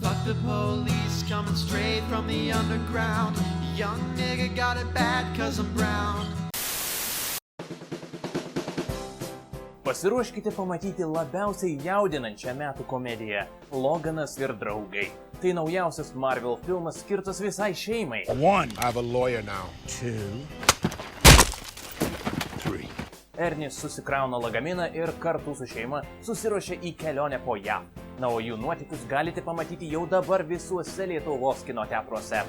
Fuck the police coming straight from the underground. Young nigga got it bad cause I'm brown. Pasiruoškite pamatyti labiausiai jaudinančią metų komediją Loganas ir draugai. Tai naujausias Marvel filmas skirtas visai šeimai. 1. I have a lawyer now. 2. 3. Ernis susikrauna lagaminą ir kartu su šeima susiruošia į kelionę po JAV. Na, o jų nuotykius galite pamatyti jau dabar visuose Lietuvos kino teatruose.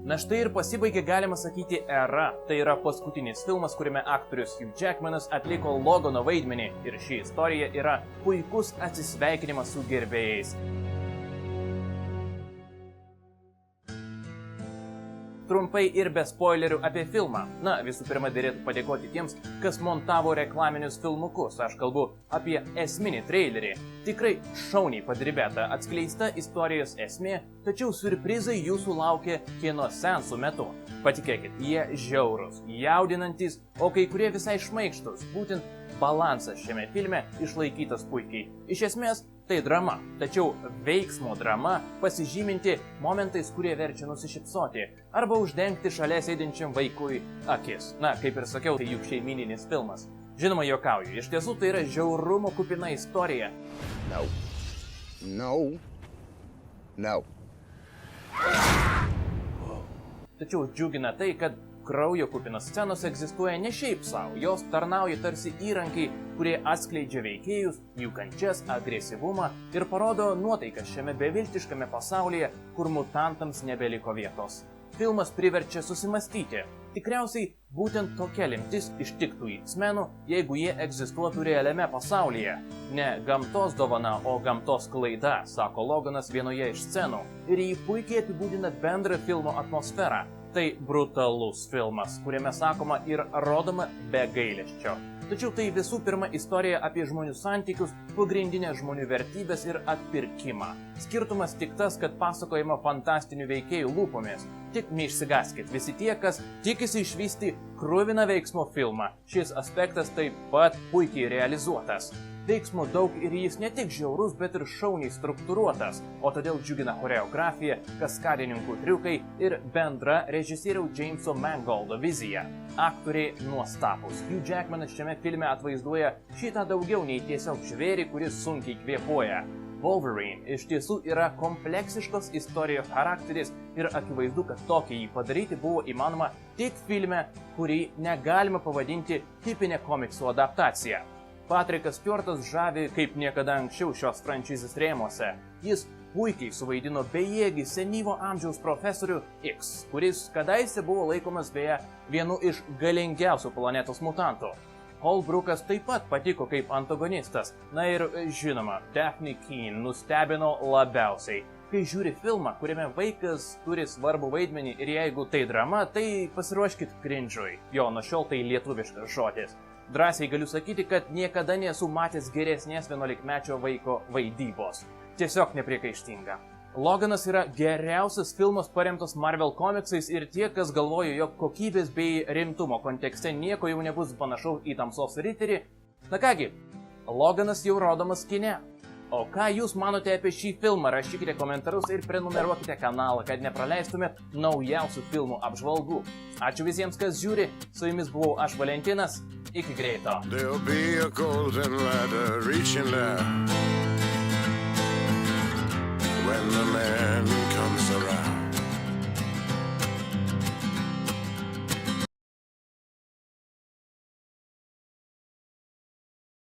Na štai ir pasibaigė, galima sakyti, era. Tai yra paskutinis filmas, kuriame aktorius Hugh Jackmanas atliko Logano vaidmenį ir ši istorija yra puikus atsisveikinimas su gerbėjais. Trumpai ir be spoilerių apie filmą. Na, visų pirma, derėtų padėkoti tiems, kas montavo reklaminius filmukus. Aš kalbu apie esminį trailerį. Tikrai šauniai padirbėta, atskleista istorijos esmė, tačiau siurprizai jūsų laukia kino seansų metu. Patikėkit, jie žiaurūs, jaudinantys, o kai kurie visai šmaikštus. Būtent balansas šiame filme išlaikytas puikiai. Iš esmės, tai drama, tačiau veiksmo drama pasižyminti momentais, kurie verčia nusišypsoti arba uždengti šalia sėdinčiam vaikui akis. Na, kaip ir sakiau, tai juk šeimyninis filmas. Žinoma, juokauju, iš tiesų tai yra žiaurumo kupina istorija. No. No. No. Tačiau džiugina tai, kad kraujo kupinos scenos egzistuoja ne šiaip savo, jos tarnauja tarsi įrankiai, kurie atskleidžia veikėjus, jų kančias, agresyvumą ir parodo nuotaiką šiame beviltiškame pasaulyje, kur mutantams nebeliko vietos. Filmas priverčia susimastyti. Tikriausiai būtent tokia limtis ištiktų X-menų, jeigu jie egzistuotų realiame pasaulyje. Ne gamtos dovana, o gamtos klaida, sako Loganas vienoje iš scenų, ir jį puikiai apibūdina bendrą filmo atmosferą. Tai brutalus filmas, kuriame sakoma ir rodoma be gailesčio. Tačiau tai visų pirma istorija apie žmonių santykius, pagrindinę žmonių vertybės ir atpirkimą. Skirtumas tik tas, kad pasakojama fantastinių veikėjų lūpomis. Tik neišsigaskit, visi tie, kas tikisi išvysti kruviną veiksmo filmą. Šis aspektas taip pat puikiai realizuotas. Veiksmo daug ir jis ne tik žiaurus, bet ir šauniai struktūruotas, o todėl džiugina choreografija, kaskadininkų triukai ir bendra režisieriaus Jameso Mangoldo vizija. Aktoriai nuostabūs. Hugh Jackmanas šiame filme atvaizduoja šitą daugiau nei tiesiog žvėrį, kuris sunkiai kvėpuoja. Wolverine iš tiesų yra kompleksiškos istorijos charakteris ir akivaizdu, kad tokį jį padaryti buvo įmanoma tik filme, kurį negalima pavadinti tipinė komiksų adaptacija. Patrikas Stjuartas žavi kaip niekada anksčiau šios frančizės rėmuose. Jis puikiai suvaidino bejėgį senyvo amžiaus profesorių X, kuris kadaise buvo laikomas beje vienu iš galingiausių planetos mutantų. Holbrookas taip pat patiko kaip antagonistas. Na ir žinoma, Daphne Keane nustebino labiausiai. Kai žiūri filmą, kuriame vaikas turi svarbų vaidmenį ir jeigu tai drama, tai pasiruoškit cringe'ui. Jo, nuo šiol tai lietuviškas žodis. Drąsiai galiu sakyti, kad niekada nesu matęs geresnės 11-mečio vaiko vaidybos. Tiesiog nepriekaištinga. Loganas yra geriausias filmas paremtas Marvel komiksais ir tie, kas galvoja, jog kokybės bei rimtumo kontekste nieko jau nebus panašaus į Tamsos riterį. Na kągi, Loganas jau rodomas kine. O ką jūs manote apie šį filmą? Rašykite komentarus ir prenumeruokite kanalą, kad nepraleistumėt naujausių filmų apžvalgų. Ačiū visiems, kas žiūri. Su jumis buvau aš, Valentinas. Iki greito. There'll be a golden ladder reaching there when the man comes around.